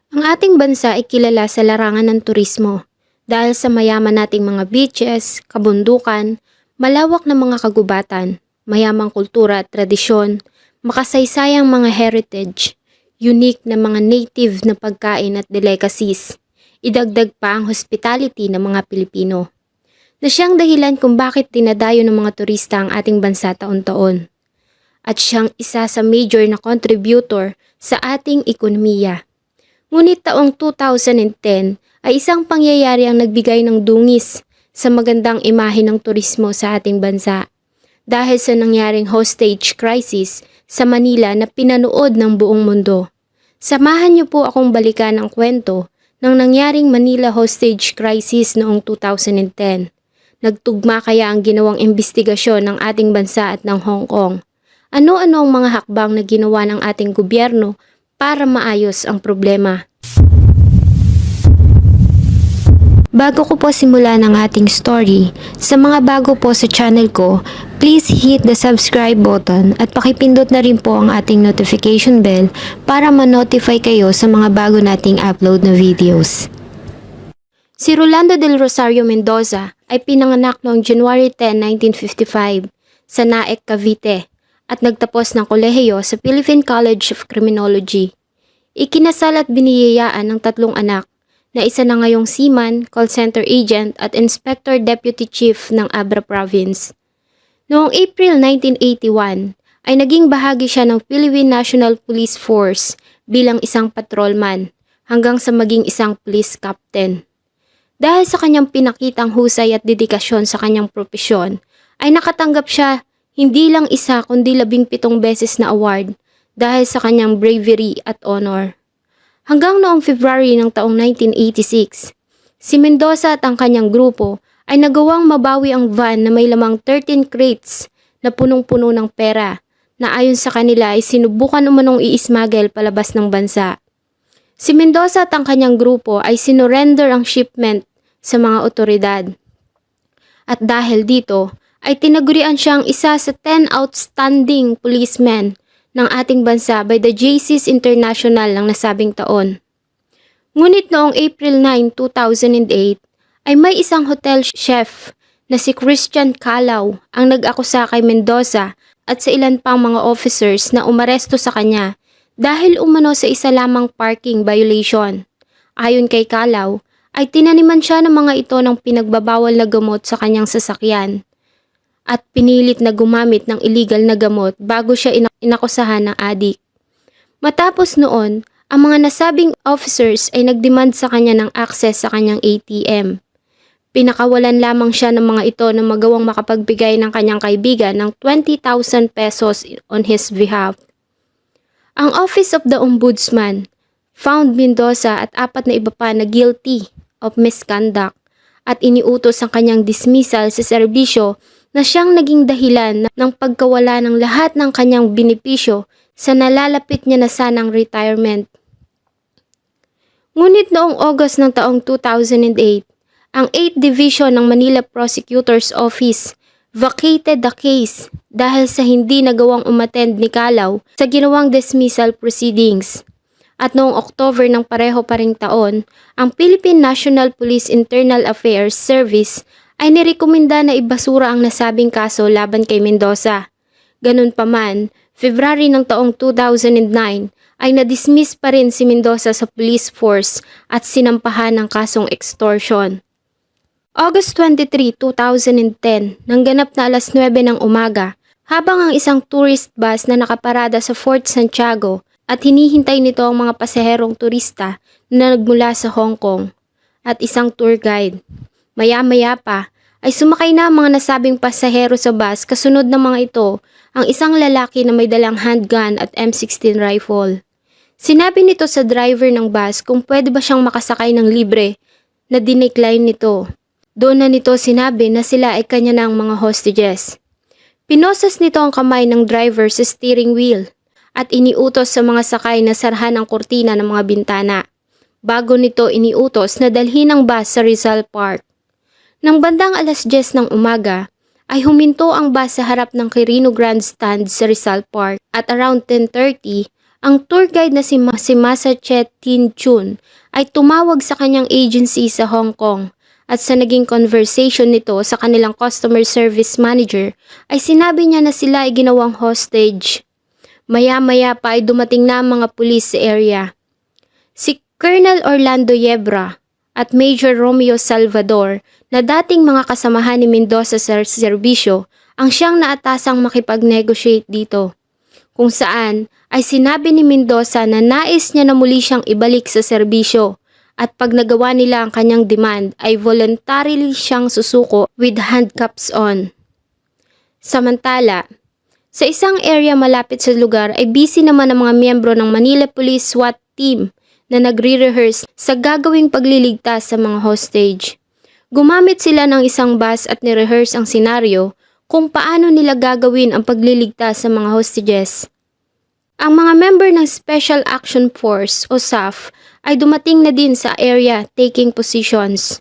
Ang ating bansa ay kilala sa larangan ng turismo dahil sa mayaman nating mga beaches, kabundukan, malawak na mga kagubatan, mayamang kultura at tradisyon, makasaysayang mga heritage, unique na mga native na pagkain at delicacies. Idagdag pa ang hospitality ng mga Pilipino na siyang dahilan kung bakit dinadayo ng mga turista ang ating bansa taon-taon at siyang isa sa major na contributor sa ating ekonomiya. Ngunit taong 2010 ay isang pangyayari ang nagbigay ng dungis sa magandang imahe ng turismo sa ating bansa dahil sa nangyaring hostage crisis sa Manila na pinanood ng buong mundo. Samahan niyo po akong balikan ang kwento ng nangyaring Manila hostage crisis noong 2010. Nagtugma kaya ang ginawang investigasyon ng ating bansa at ng Hong Kong? Ano-ano ang mga hakbang na ginawa ng ating gobyerno para maayos ang problema? Bago ko po simulan ang ating story, sa mga bago po sa channel ko, please hit the subscribe button at pakipindot na rin po ang ating notification bell para ma-notify kayo sa mga bago nating upload na videos. Si Rolando del Rosario Mendoza ay pinanganak noong January 10, 1955 sa Naec, Cavite at nagtapos ng kolehiyo sa Philippine College of Criminology. Ikinasal at biniyayaan ng tatlong anak na isa na ngayong seaman, call center agent at inspector deputy chief ng Abra Province. Noong April 1981 ay naging bahagi siya ng Philippine National Police Force bilang isang patrolman hanggang sa maging isang police captain. Dahil sa kanyang pinakitang husay at dedikasyon sa kanyang propesyon, ay nakatanggap siya hindi lang isa kundi 17 beses na award dahil sa kanyang bravery at honor. Hanggang noong February ng taong 1986, si Mendoza at ang kanyang grupo ay nagawang mabawi ang van na may lamang 13 crates na punong-puno ng pera na ayon sa kanila ay sinubukan umanong i-smuggle palabas ng bansa. Si Mendoza at ang kanyang grupo ay sinurrender ang shipment sa mga otoridad. At dahil dito, ay tinagurian siyang isa sa 10 outstanding policemen ng ating bansa by the JC's International ng nasabing taon. Ngunit noong April 9, 2008, ay may isang hotel chef na si Christian Calao ang nag-akusa kay Mendoza at sa ilan pang mga officers na umaresto sa kanya dahil umano sa isa lamang parking violation. Ayon kay Calao, ay tinaniman siya ng mga ito ng pinagbabawal na gamot sa kanyang sasakyan at pinilit na gumamit ng illegal na gamot bago siya inakusahan ng adik. Matapos noon, ang mga nasabing officers ay nagdemand sa kanya ng access sa kanyang ATM. Pinakawalan lamang siya ng mga ito na magawang makapagbigay ng kanyang kaibigan ng 20,000 pesos on his behalf. Ang Office of the Ombudsman found Mendoza at 4 na iba pa na guilty of misconduct at iniutos ang kanyang dismissal sa serbisyo na siyang naging dahilan ng pagkawala ng lahat ng kanyang benepisyo sa nalalapit niya na sanang retirement. Ngunit noong August ng taong 2008, ang 8th Division ng Manila Prosecutor's Office vacated the case dahil sa hindi nagawang umattend ni Calao sa ginawang dismissal proceedings. At noong October ng pareho pa ring taon, ang Philippine National Police Internal Affairs Service ay nirekomenda na ibasura ang nasabing kaso laban kay Mendoza. Ganun pa man, February ng taong 2009 ay nadismiss pa rin si Mendoza sa police force at sinampahan ng kasong extortion. August 23, 2010, nang ganap na alas 9 ng umaga, habang ang isang tourist bus na nakaparada sa Fort Santiago at hinihintay nito ang mga pasaherong turista na nagmula sa Hong Kong at isang tour guide. Maya-maya pa ay sumakay na ang mga nasabing pasahero sa bus kasunod ng mga ito ang isang lalaki na may dalang handgun at M16 rifle. Sinabi nito sa driver ng bus kung pwede ba siyang makasakay ng libre na dinecline nito. Doon na nito sinabi na sila ay kanya ng mga hostages. Pinosas nito ang kamay ng driver sa steering wheel at iniutos sa mga sakay na sarhan ang kurtina ng mga bintana. Bago nito iniutos na dalhin ang bus sa Rizal Park. Nang bandang alas 10 ng umaga, ay huminto ang bus sa harap ng Quirino Grandstand sa Rizal Park at around 10:30 Ang tour guide na si Masachet Tin Chun ay tumawag sa kanyang agency sa Hong Kong at sa naging conversation nito sa kanilang customer service manager ay sinabi niya na sila ay ginawang hostage. Maya-maya pa ay dumating na ang mga pulis sa area. Si Colonel Orlando Yebra at Major Romeo Salvador na dating mga kasamahan ni Mendoza sa serbisyo ang siyang naatasang makipag-negotiate dito. Kung saan ay sinabi ni Mendoza na nais niya na muli siyang ibalik sa serbisyo at pag nagawa nila ang kanyang demand ay voluntarily siyang susuko with handcuffs on. Samantala, sa isang area malapit sa lugar ay busy naman ang mga miyembro ng Manila Police SWAT team na nagre-rehearse sa gagawing pagliligtas sa mga hostage. Gumamit sila ng isang bus at ni-rehearse ang senaryo kung paano nila gagawin ang pagliligtas sa mga hostages. Ang mga member ng Special Action Force o SAF ay dumating na din sa area taking positions.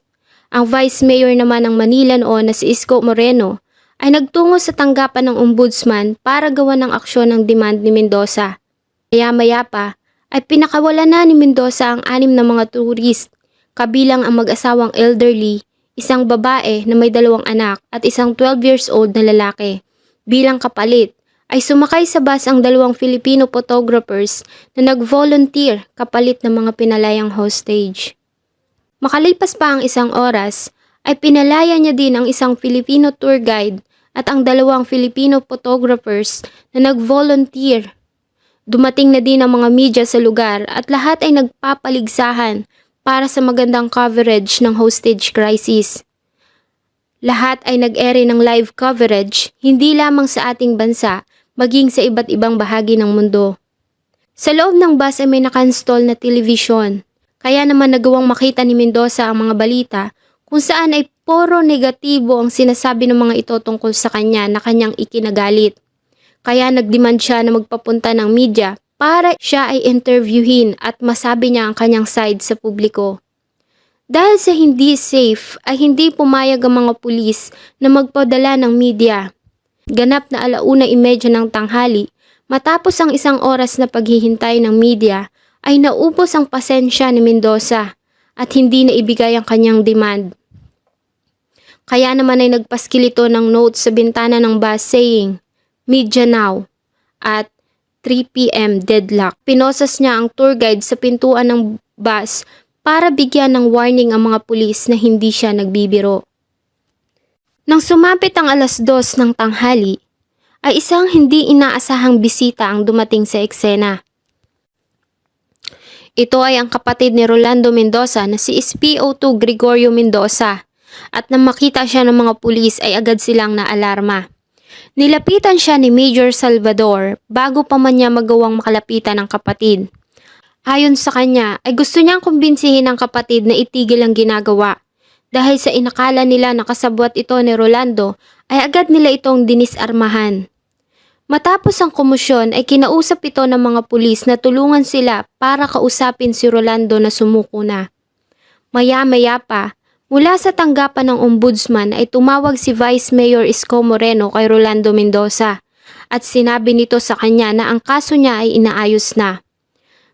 Ang Vice Mayor naman ng Manila noon na si Isko Moreno ay nagtungo sa tanggapan ng Ombudsman para gawa ng aksyon ng demand ni Mendoza. Maya-maya pa ay pinakawalan na ni Mendoza ang 6 na mga turist, kabilang ang mag-asawang elderly, isang babae na may 2 anak at isang 12 years old na lalaki. Bilang kapalit, ay sumakay sa bus ang 2 Filipino photographers na nag-volunteer kapalit ng mga pinalayang hostage. Makalipas pa ang 1 oras, ay pinalaya niya din ang isang Filipino tour guide at ang 2 Filipino photographers na nag-volunteer. Dumating na din ang mga media sa lugar at lahat ay nagpapaligsahan para sa magandang coverage ng hostage crisis. Lahat ay nag-ere ng live coverage hindi lamang sa ating bansa, maging sa iba't ibang bahagi ng mundo. Sa loob ng bus ay may naka-install na television, kaya naman nagawang makita ni Mendoza ang mga balita kung saan ay puro negatibo ang sinasabi ng mga ito tungkol sa kanya na kanyang ikinagalit. Kaya nagdemand siya na magpapunta ng media para siya ay interviewin at masabi niya ang kanyang side sa publiko. Dahil sa hindi safe ay hindi pumayag ang mga pulis na magpadala ng media. Ganap na 1:30 ng tanghali, matapos ang 1 oras na paghihintay ng media ay naubos ang pasensya ni Mendoza at hindi na ibigay ang kanyang demand. Kaya naman ay nagpaskil ito ng note sa bintana ng bus saying, "Media now," at 3 p.m. deadlock. Pinosas niya ang tour guide sa pintuan ng bus para bigyan ng warning ang mga pulis na hindi siya nagbibiro. Nang sumapit ang 2:00 ng tanghali, ay isang hindi inaasahang bisita ang dumating sa eksena. Ito ay ang kapatid ni Rolando Mendoza na si SPO2 Gregorio Mendoza at nang makita siya ng mga pulis ay agad silang naalarma. Nilapitan siya ni Major Salvador bago pa man niya magawang makalapitan ng kapatid. Ayon sa kanya ay gusto niyang kumbinsihin ang kapatid na itigil ang ginagawa dahil sa inakala nila na kasabwat ito ni Rolando ay agad nila itong dinisarmahan. Matapos ang komosyon ay kinausap ito ng mga pulis na tulungan sila para kausapin si Rolando na sumuko na. Maya-maya pa, mula sa tanggapan ng Ombudsman ay tumawag si Vice Mayor Isko Moreno kay Rolando Mendoza at sinabi nito sa kanya na ang kaso niya ay inaayos na.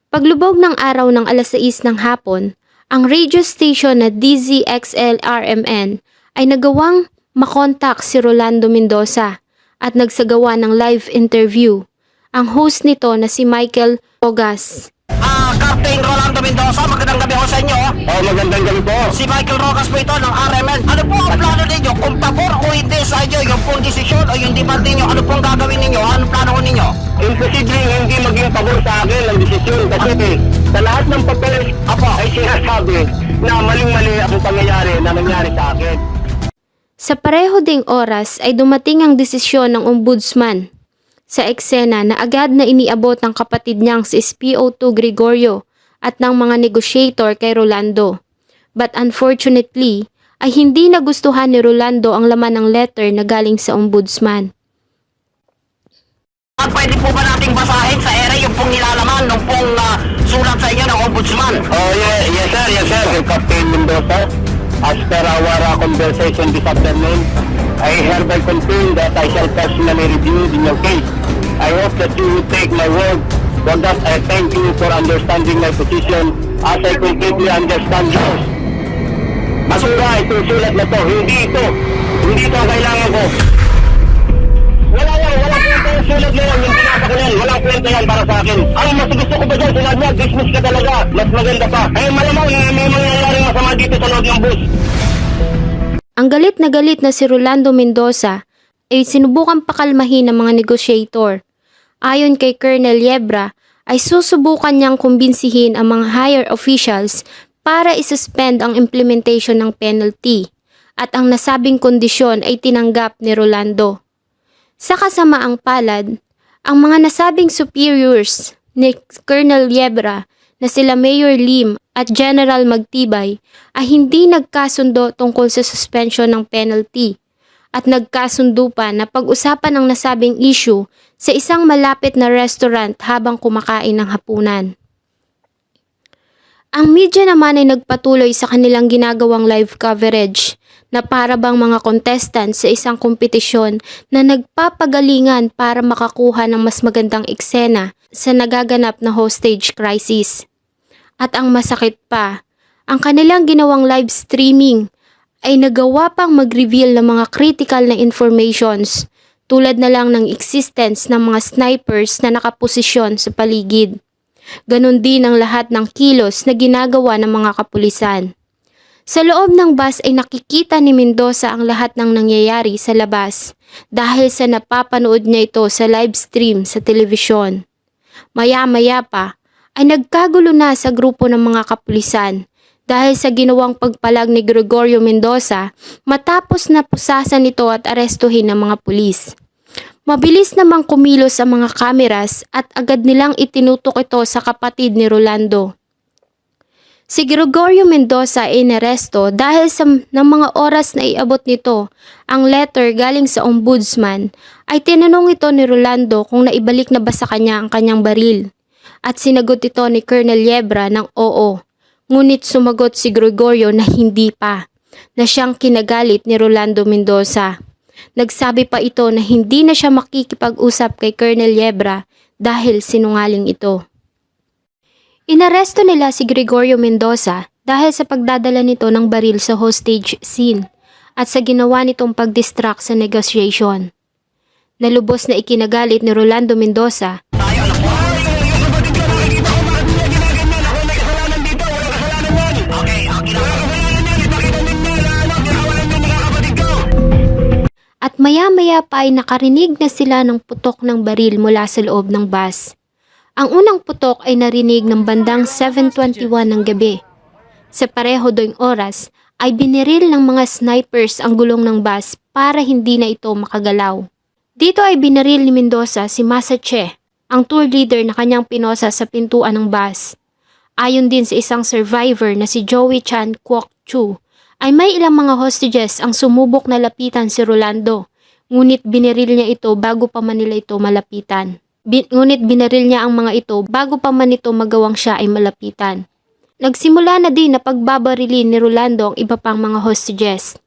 Paglubog ng araw ng 6:00 ng hapon, ang radio station na DZXL-RMN ay nagawang makontak si Rolando Mendoza at nagsagawa ng live interview. Ang host nito na si Michael Rogas. Captain Rolando Mendoza, magandang gabi ho sa inyo. Magandang gabi po. Si Michael Rojas po ito ng RMN. Ano po ang plano ninyo? Kung pabor o hindi sa inyo, yung pong desisyon o yung demand ninyo, ano pong gagawin ninyo? Anong plano ho ninyo? Imposibleng hindi maging pabor sa akin ang desisyon kasi sa lahat ng papel ay sinasabi na maling-mali ang pangyayari na nangyari sa akin. Sa pareho ding oras ay dumating ang desisyon ng Ombudsman sa eksena na agad na iniabot ng kapatid niyang si SPO2 Gregorio at ng mga negotiator kay Rolando. But unfortunately, ay hindi nagustuhan ni Rolando ang laman ng letter na galing sa Ombudsman. Pwede po ba nating basahin sa ere yung pong nilalaman ng pong sulat sa inyo ng Ombudsman? Yes sir, Captain Mendoza. As per our conversation this afternoon, I hereby confirm that I shall personally review in your case. I hope that you will take my word For that, I thank you for understanding my position as I completely understand yours. Basura, itong sulat na to. Hindi ito ang kailangan ko. Wala kwenta yung sulat na yan. Yung pinasa ko yan. Walang kwenta yan para sa akin. Ang mas gusto ko pa dyan, sinabi niya, business ka talaga. Mas maganda pa. Ay malamang na may mangyayaring masama dito sa loob ng bus. Ang galit na si Rolando Mendoza ay sinubukang pakalmahin ng mga negotiator. Ayon kay Colonel Yebra, ay susubukan niyang kumbinsihin ang mga higher officials para isuspend ang implementation ng penalty at ang nasabing kondisyon ay tinanggap ni Rolando. Sa kasamaang palad, ang mga nasabing superiors ni Colonel Yebra na sila Mayor Lim at General Magtibay ay hindi nagkasundo tungkol sa suspension ng penalty at nagkasundo pa na pag-usapan ang nasabing issue sa isang malapit na restaurant habang kumakain ng hapunan. Ang media naman ay nagpatuloy sa kanilang ginagawang live coverage na para bang mga contestants sa isang kompetisyon na nagpapagalingan para makakuha ng mas magandang eksena sa nagaganap na hostage crisis. At ang masakit pa, ang kanilang ginawang live streaming ay nagawa pang mag-reveal ng mga critical na informations tulad na lang ng existence ng mga snipers na nakaposisyon sa paligid. Ganon din ang lahat ng kilos na ginagawa ng mga kapulisan. Sa loob ng bus ay nakikita ni Mendoza ang lahat ng nangyayari sa labas dahil sa napapanood niya ito sa live stream sa telebisyon. Maya-maya pa ay nagkagulo na sa grupo ng mga kapulisan dahil sa ginawang pagpalag ni Gregorio Mendoza matapos na pusasan ito at arestuhin ng mga pulis. Mabilis namang kumilos ang mga kameras at agad nilang itinutok ito sa kapatid ni Rolando. Si Gregorio Mendoza ay inaresto dahil sa ng mga oras na iabot nito ang letter galing sa ombudsman ay tinanong ito ni Rolando kung naibalik na ba sa kanya ang kanyang baril. At sinagot ito ni Colonel Yebra ng oo. Ngunit sumagot si Gregorio na hindi pa, na siyang kinagalit ni Rolando Mendoza. Nagsabi pa ito na hindi na siya makikipag-usap kay Colonel Yebra dahil sinungaling ito. Inaresto nila si Gregorio Mendoza dahil sa pagdadala nito ng baril sa hostage scene at sa ginawa nitong pag-distract sa negotiation. Nalubos na ikinagalit ni Rolando Mendoza at maya-maya pa ay nakarinig na sila ng putok ng baril mula sa loob ng bus. Ang unang putok ay narinig ng bandang 7:21 ng gabi. Sa pareho doing oras ay biniril ng mga snipers ang gulong ng bus para hindi na ito makagalaw. Dito ay biniril ni Mendoza si Masa Che, ang tour leader na kanyang pinosa sa pintuan ng bus. Ayon din sa isang survivor na si Joey Chan Kwok Chu, ay may ilang mga hostages ang sumubok na lapitan si Rolando, ngunit biniril niya ito bago pa man nila ito malapitan. Ngunit binaril niya ang mga ito bago pa man ito magawang siya ay malapitan. Nagsimula na din na pagbabarilin ni Rolando ang iba pang mga hostages.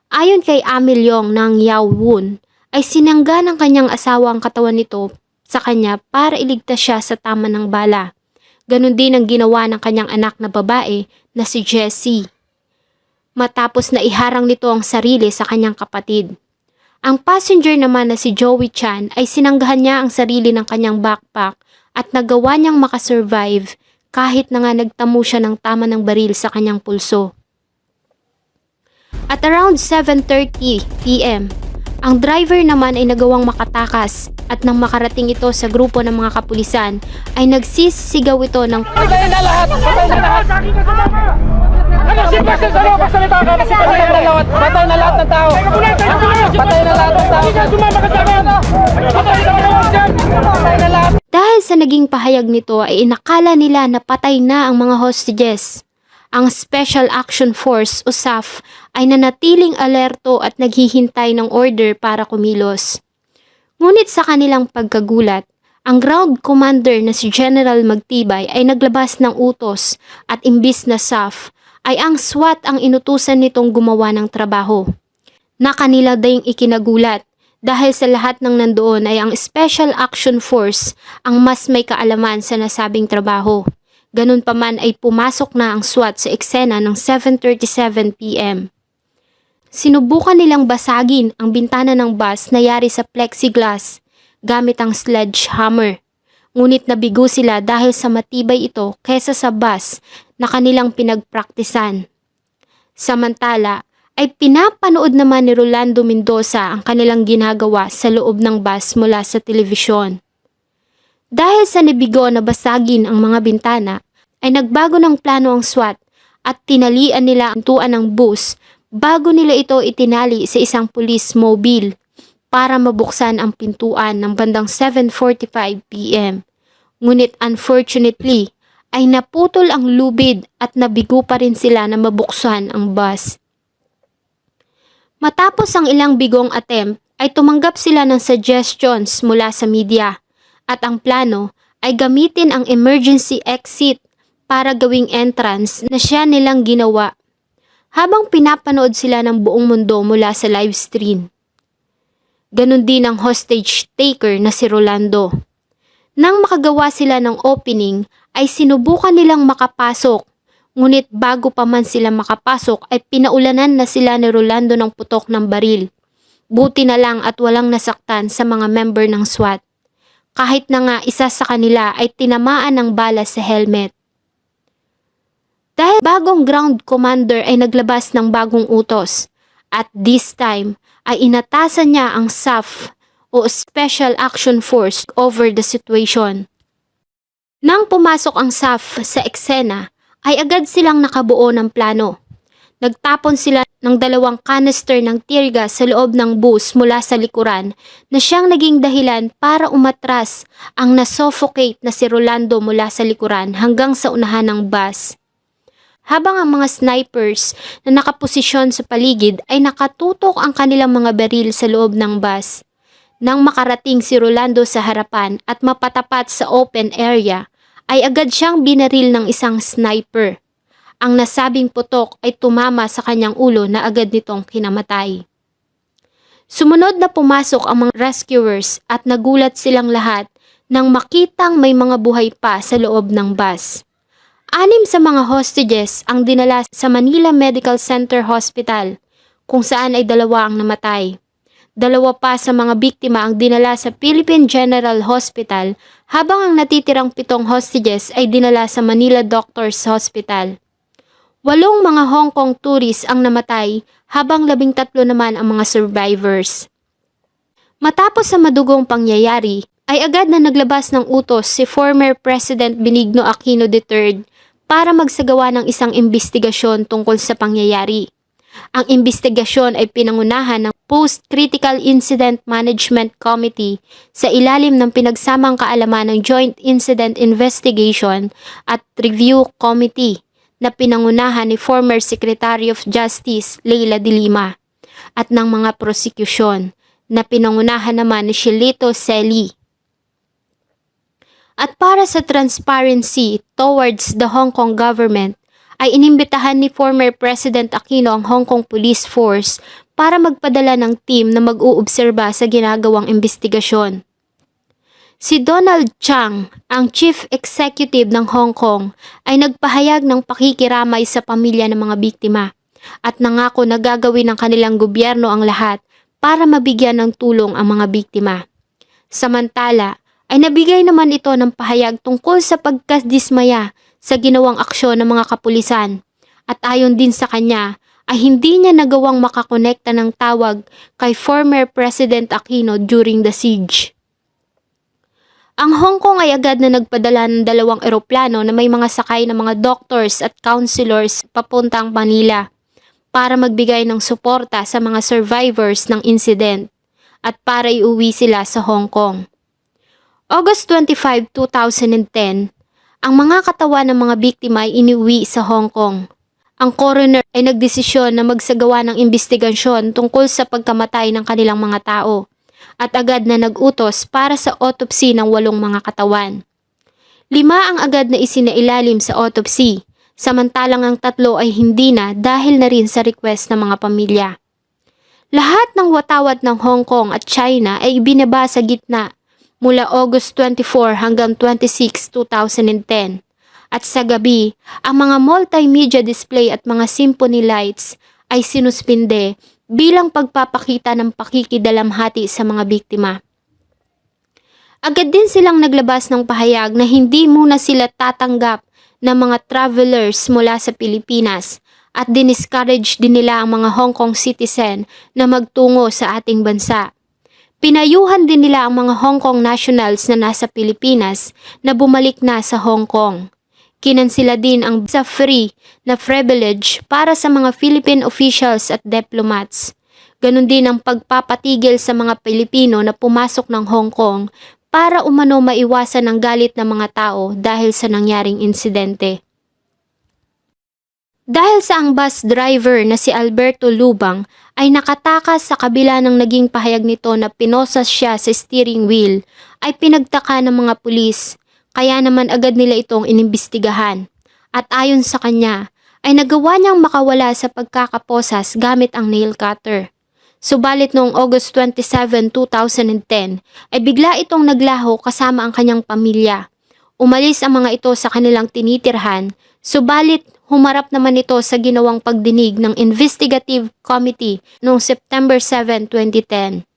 Ayon kay Amil Yong ng Yao Woon, ay sinangga ng kanyang asawa ang katawan nito sa kanya para iligtas siya sa tama ng bala. Ganon din ang ginawa ng kanyang anak na babae na si Jessie. Matapos na iharang nito ang sarili sa kanyang kapatid. Ang passenger naman na si Joey Chan ay sinanggahan niya ang sarili ng kanyang backpack at nagawa niyang makasurvive kahit na nga nagtamo siya ng tama ng baril sa kanyang pulso. At around 7:30 p.m., ang driver naman ay nagawang makatakas at nang makarating ito sa grupo ng mga kapulisan ay nagsisigaw ito ng Patay na lahat! Patay na lahat! Ano si Pastor Salo? Pasalita ka! Patay na lahat ng tao! Patay na lahat ng tao! Patay na lahat! Dahil sa naging pahayag nito ay inakala nila na patay na ang mga hostages. Ang Special Action Force o SAF ay nanatiling alerto at naghihintay ng order para kumilos. Ngunit sa kanilang pagkagulat, ang ground commander na si General Magtibay ay naglabas ng utos at imbis na SAF ay ang SWAT ang inutusan nitong gumawa ng trabaho. Na kanila ding ikinagulat Dahil sa lahat ng nandoon ay ang Special Action Force ang mas may kaalaman sa nasabing trabaho. Ganun pa man ay pumasok na ang SWAT sa eksena ng 7:37 p.m. Sinubukan nilang basagin ang bintana ng bus na yari sa plexiglass gamit ang sledgehammer. Ngunit nabigo sila dahil sa matibay ito kesa sa bus na kanilang pinagpraktisan. Samantala, ay pinapanood naman ni Rolando Mendoza ang kanilang ginagawa sa loob ng bus mula sa telebisyon. Dahil sa nabigo na basagin ang mga bintana, ay nagbago ng plano ang SWAT at tinalian nila ang pintuan ng bus bago nila ito itinali sa isang police mobile para mabuksan ang pintuan ng bandang 7:45 p.m. Ngunit unfortunately, ay naputol ang lubid at nabigo pa rin sila na mabuksan ang bus. Matapos ang ilang bigong attempt ay tumanggap sila ng suggestions mula sa media at ang plano ay gamitin ang emergency exit para gawing entrance na siya nilang ginawa habang pinapanood sila ng buong mundo mula sa live stream. Ganon din ang hostage taker na si Rolando. Nang makagawa sila ng opening ay sinubukan nilang makapasok. Ngunit bago pa man sila makapasok ay pinaulanan na sila ni Rolando ng putok ng baril. Buti na lang at walang nasaktan sa mga member ng SWAT. Kahit na nga isa sa kanila ay tinamaan ng bala sa helmet. Dahil bagong ground commander ay naglabas ng bagong utos. At this time ay inatasan niya ang SAF o Special Action Force over the situation. Nang pumasok ang SAF sa eksena, ay agad silang nakabuo ng plano. Nagtapon sila ng 2 canister ng tear gas sa loob ng bus mula sa likuran na siyang naging dahilan para umatras ang nasuffocate na si Rolando mula sa likuran hanggang sa unahan ng bus. Habang ang mga snipers na nakaposisyon sa paligid ay nakatutok ang kanilang mga baril sa loob ng bus. Nang makarating si Rolando sa harapan at mapatapat sa open area, ay agad siyang binaril ng isang sniper. Ang nasabing putok ay tumama sa kanyang ulo na agad nitong kinamatay. Sumunod na pumasok ang mga rescuers at nagulat silang lahat nang makitang may mga buhay pa sa loob ng bus. 6 sa mga hostages ang dinala sa Manila Medical Center Hospital, kung saan ay 2 ang namatay. 2 pa sa mga biktima ang dinala sa Philippine General Hospital habang ang natitirang 7 hostages ay dinala sa Manila Doctors Hospital. 8 mga Hong Kong tourists ang namatay habang 13 naman ang mga survivors. Matapos sa madugong pangyayari, ay agad na naglabas ng utos si former President Benigno Aquino III para magsagawa ng isang imbestigasyon tungkol sa pangyayari. Ang imbestigasyon ay pinangunahan ng Post-Critical Incident Management Committee sa ilalim ng pinagsamang kaalaman ng Joint Incident Investigation at Review Committee na pinangunahan ni former Secretary of Justice Leila de Lima at ng mga prosekusyon na pinangunahan naman ni Shelito Celi. At para sa transparency towards the Hong Kong government, ay inimbitahan ni former President Aquino ang Hong Kong Police Force para magpadala ng team na mag-uobserba sa ginagawang investigasyon. Si Donald Chang, ang Chief Executive ng Hong Kong, ay nagpahayag ng pakikiramay sa pamilya ng mga biktima at nangako na gagawin ng kanilang gobyerno ang lahat para mabigyan ng tulong ang mga biktima. Samantala, ay nabigay naman ito ng pahayag tungkol sa pagkadismaya sa ginawang aksyon ng mga kapulisan at ayon din sa kanya ay hindi niya nagawang makakonekta ng tawag kay former President Aquino during the siege. Ang Hong Kong ay agad na nagpadala ng 2 eroplano na may mga sakay na mga doctors at counselors papuntang Manila para magbigay ng suporta sa mga survivors ng incident at para iuwi sila sa Hong Kong. August 25, 2010, ang mga katawan ng mga biktima ay iniuwi sa Hong Kong. Ang coroner ay nagdesisyon na magsagawa ng investigasyon tungkol sa pagkamatay ng kanilang mga tao at agad na nag-utos para sa autopsy ng 8 mga katawan. 5 ang agad na isinailalim sa autopsy, samantalang ang 3 ay hindi na dahil na rin sa request ng mga pamilya. Lahat ng watawat ng Hong Kong at China ay ibinaba sa gitna mula August 24 hanggang 26, 2010. At sa gabi, ang mga multimedia display at mga symphony lights ay sinuspinde bilang pagpapakita ng pakikidalamhati sa mga biktima. Agad din silang naglabas ng pahayag na hindi muna sila tatanggap ng mga travelers mula sa Pilipinas at diniscourage din nila ang mga Hong Kong citizen na magtungo sa ating bansa. Pinayuhan din nila ang mga Hong Kong nationals na nasa Pilipinas na bumalik na sa Hong Kong. Kinansila din ang visa free na privilege para sa mga Philippine officials at diplomats. Ganon din ang pagpapatigil sa mga Pilipino na pumasok ng Hong Kong para umano maiwasan ang galit ng mga tao dahil sa nangyaring insidente. Dahil sa ang bus driver na si Alberto Lubang ay nakatakas sa kabila ng naging pahayag nito na pinosas siya sa steering wheel, ay pinagtaka ng mga pulis, kaya naman agad nila itong inimbestigahan. At ayon sa kanya, ay nagawa niyang makawala sa pagkakaposas gamit ang nail cutter. Subalit noong August 27, 2010, ay bigla itong naglaho kasama ang kanyang pamilya. Umalis ang mga ito sa kanilang tinitirhan, subalit humarap naman ito sa ginawang pagdinig ng Investigative Committee noong September 7, 2010.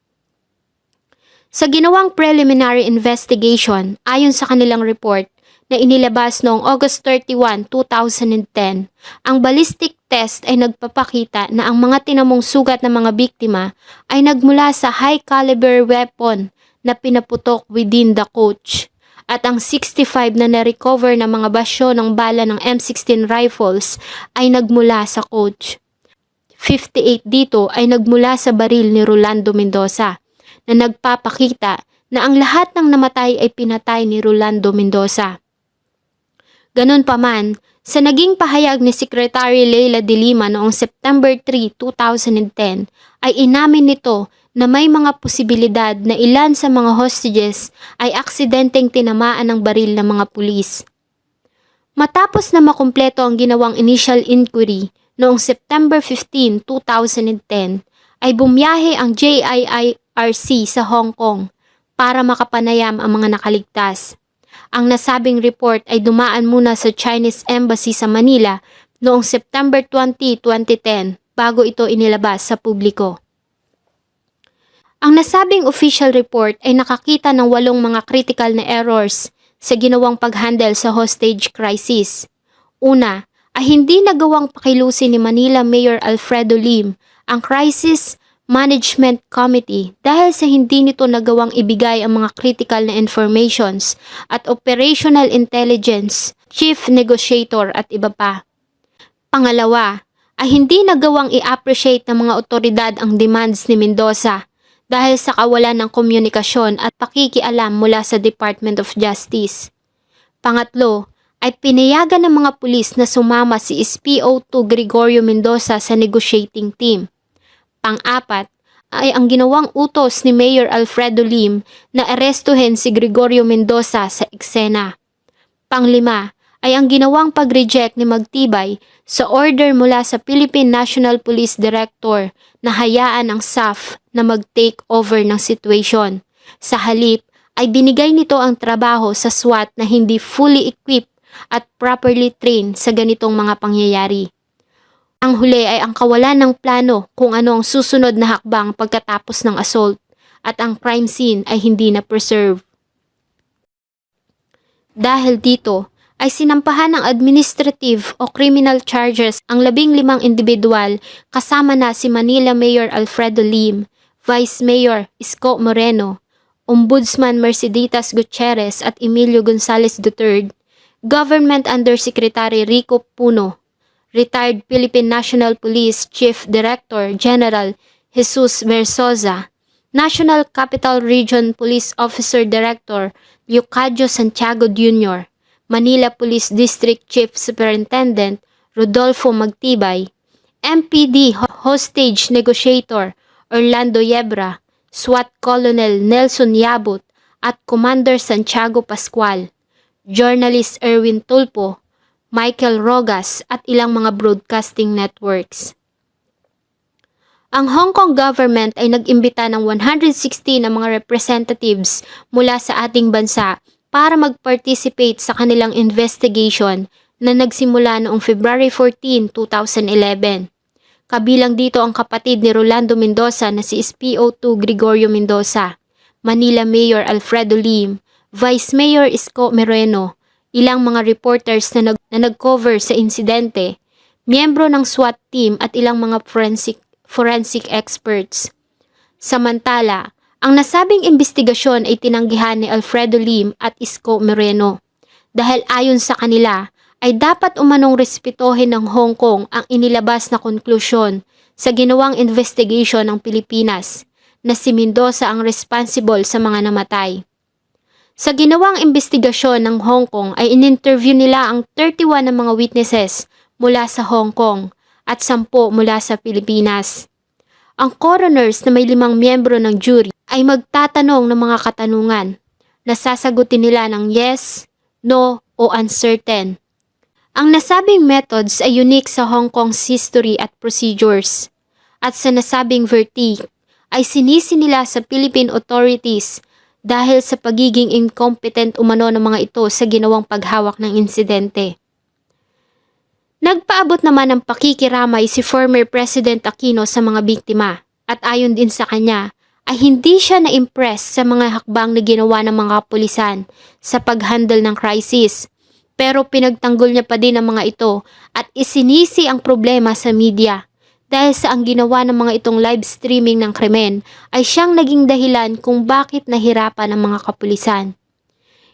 Sa ginawang preliminary investigation, ayon sa kanilang report na inilabas noong August 31, 2010, ang ballistic test ay nagpapakita na ang mga tinamong sugat ng mga biktima ay nagmula sa high caliber weapon na pinaputok within the coach. At ang 65 na na-recover na mga basyo ng bala ng M16 rifles ay nagmula sa coach. 58 dito ay nagmula sa baril ni Rolando Mendoza na nagpapakita na ang lahat ng namatay ay pinatay ni Rolando Mendoza. Ganon pa man, sa naging pahayag ni Secretary Leila de Lima noong September 3, 2010 ay inamin nito na may mga posibilidad na ilan sa mga hostages ay aksidenteng tinamaan ng baril ng mga pulis. Matapos na makumpleto ang ginawang initial inquiry noong September 15, 2010, ay bumiyahe ang JIIRC sa Hong Kong para makapanayam ang mga nakaligtas. Ang nasabing report ay dumaan muna sa Chinese Embassy sa Manila noong September 20, 2010 bago ito inilabas sa publiko. Ang nasabing official report ay nakakita ng 8 mga critical na errors sa ginawang paghandle sa hostage crisis. Una, ay hindi nagawang pakilusin ni Manila Mayor Alfredo Lim ang Crisis Management Committee dahil sa hindi nito nagawang ibigay ang mga critical na informations at operational intelligence, chief negotiator at iba pa. Pangalawa, ay hindi nagawang i-appreciate ng mga otoridad ang demands ni Mendoza dahil sa kawalan ng komunikasyon at pakikialam mula sa Department of Justice. Pangatlo, ay pinayagan ng mga pulis na sumama si SPO2 Gregorio Mendoza sa negotiating team. Pang-apat, ay ang ginawang utos ni Mayor Alfredo Lim na arestuhin si Gregorio Mendoza sa eksena. Pang-lima, ay ang ginawang pag-reject ni Magtibay sa order mula sa Philippine National Police Director na hayaan ang SAF na mag-take over ng situation. Sa halip, ay binigay nito ang trabaho sa SWAT na hindi fully equipped at properly trained sa ganitong mga pangyayari. Ang huli ay ang kawalan ng plano kung ano ang susunod na hakbang pagkatapos ng assault at ang crime scene ay hindi na preserve. Dahil dito, ay sinampahan ng administrative o criminal charges ang 15 individual kasama na si Manila Mayor Alfredo Lim, Vice Mayor Isko Moreno, Ombudsman Mercedes Gutierrez at Emilio Gonzales III, Government Undersecretary Rico Puno, Retired Philippine National Police Chief Director General Jesus Versosa, National Capital Region Police Officer Director Leocadio Santiago Jr., Manila Police District Chief Superintendent Rodolfo Magtibay, MPD Hostage Negotiator Orlando Yebra, SWAT Colonel Nelson Yabut at Commander Santiago Pascual, Journalist Erwin Tulpo, Michael Rogas at ilang mga broadcasting networks. Ang Hong Kong government ay nag-imbita ng 160 na mga representatives mula sa ating bansa para mag-participate sa kanilang investigation na nagsimula noong February 14, 2011. Kabilang dito ang kapatid ni Rolando Mendoza na si SPO2 Gregorio Mendoza, Manila Mayor Alfredo Lim, Vice Mayor Isko Moreno, ilang mga reporters na nag-cover sa insidente, miyembro ng SWAT team at ilang mga forensic experts. Samantala, ang nasabing investigasyon ay tinanggihan ni Alfredo Lim at Isko Moreno dahil ayon sa kanila ay dapat umanong respetuhin ng Hong Kong ang inilabas na konklusyon sa ginawang investigation ng Pilipinas na si Mendoza ang responsible sa mga namatay. Sa ginawang investigasyon ng Hong Kong ay in-interview nila ang 31 na mga witnesses mula sa Hong Kong at 10 mula sa Pilipinas. Ang coroners na may 5 miyembro ng jury ay magtatanong ng mga katanungan na sasagutin nila ng yes, no o uncertain. Ang nasabing methods ay unique sa Hong Kong's history at procedures. At sa nasabing verdict ay sinisi nila sa Philippine authorities dahil sa pagiging incompetent umano ng mga ito sa ginawang paghawak ng insidente. Nagpaabot naman ng pakikiramay si former President Aquino sa mga biktima at ayon din sa kanya ay hindi siya na-impress sa mga hakbang na ginawa ng mga kapulisan sa pag-handle ng crisis. Pero pinagtanggol niya pa din ang mga ito at isinisi ang problema sa media dahil sa ang ginawa ng mga itong live streaming ng krimen ay siyang naging dahilan kung bakit nahirapan ang mga kapulisan.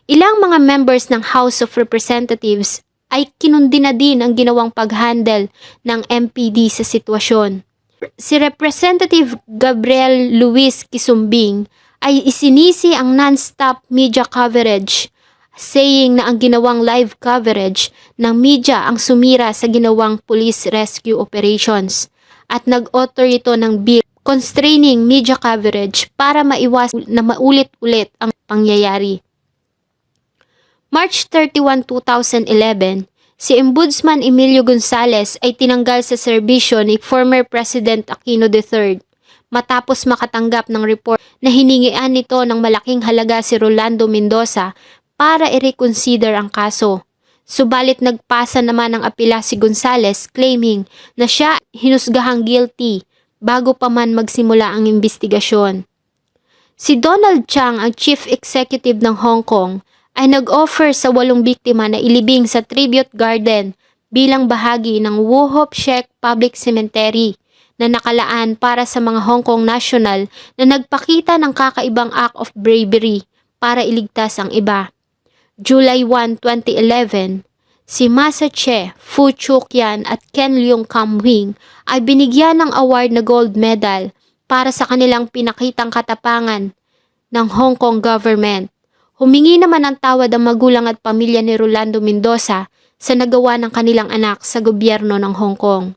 Ilang mga members ng House of Representatives ay kinundi na din ang ginawang pag-handle ng MPD sa sitwasyon. Si Representative Gabriel Luis Quisumbing ay isinisi ang non-stop media coverage, saying na ang ginawang live coverage ng media ang sumira sa ginawang police rescue operations at nag-author ito ng bill constraining media coverage para maiwasan na maulit-ulit ang pangyayari. March 31, 2011, si Ombudsman Emilio Gonzales ay tinanggal sa serbisyo ni former President Aquino III matapos makatanggap ng report na hiningian nito ng malaking halaga si Rolando Mendoza para i-reconsider ang kaso. Subalit nagpasa naman ng apela si Gonzales claiming na siya hinusgahang guilty bago pa man magsimula ang investigasyon. Si Donald Chang, ang Chief Executive ng Hong Kong, ay nag-offer sa 8 biktima na ilibing sa tribute garden bilang bahagi ng Wu Hop Shek Public Cemetery na nakalaan para sa mga Hong Kong national na nagpakita ng kakaibang act of bravery para iligtas ang iba. July 1, 2011, si Masa Che, Fu Chuqian at Ken Leung Kam Wing ay binigyan ng award na gold medal para sa kanilang pinakitang katapangan ng Hong Kong government. Humingi naman ng tawad ang magulang at pamilya ni Rolando Mendoza sa nagawa ng kanilang anak sa gobyerno ng Hong Kong.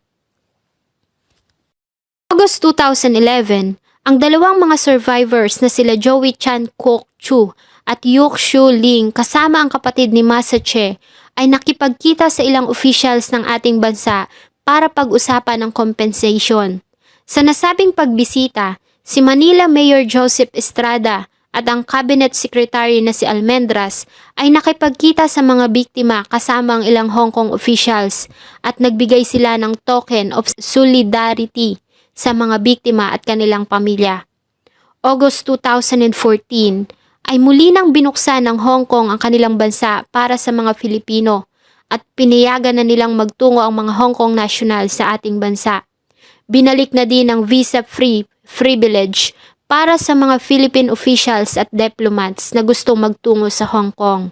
August 2011, ang dalawang mga survivors na sila Joey Chan Kwok Chu at Yok Shu Ling kasama ang kapatid ni Masa Che ay nakipagkita sa ilang officials ng ating bansa para pag-usapan ng compensation. Sa nasabing pagbisita, si Manila Mayor Joseph Estrada at ang Cabinet Secretary na si Almendras ay nakipagkita sa mga biktima kasama ang ilang Hong Kong officials at nagbigay sila ng token of solidarity sa mga biktima at kanilang pamilya. August 2014 ay muli nang binuksan ng Hong Kong ang kanilang bansa para sa mga Filipino at pinayagan na nilang magtungo ang mga Hong Kong national sa ating bansa. Binalik na din ang visa-free privilege para sa mga Philippine officials at diplomats na gustong magtungo sa Hong Kong.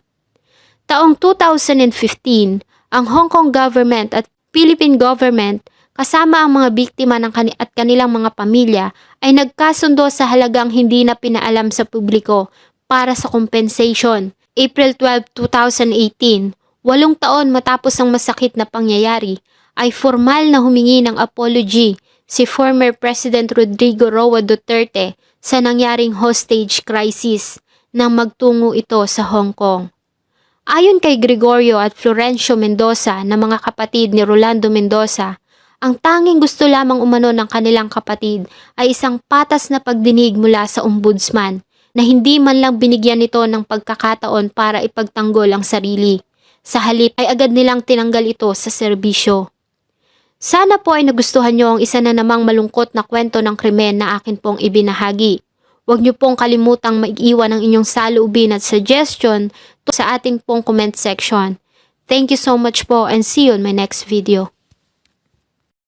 Taong 2015, ang Hong Kong government at Philippine government kasama ang mga biktima at kanilang mga pamilya ay nagkasundo sa halagang hindi na pinaalam sa publiko para sa compensation. April 12, 2018, 8 taon matapos ang masakit na pangyayari, ay formal na humingi ng apology si former President Rodrigo Roa Duterte sa nangyaring hostage crisis nang magtungo ito sa Hong Kong. Ayon kay Gregorio at Florencio Mendoza na mga kapatid ni Rolando Mendoza, Ang tanging gusto lamang umano ng kanilang kapatid ay isang patas na pagdinig mula sa ombudsman na hindi man lang binigyan nito ng pagkakataon para ipagtanggol ang sarili. Sa halip ay agad nilang tinanggal ito sa serbisyo. Sana po ay nagustuhan nyo ang isa na namang malungkot na kwento ng krimen na akin pong ibinahagi. Huwag nyo pong kalimutang mag-iwan ang inyong saloobin at suggestion sa ating pong comment section. Thank you so much po and see you in my next video.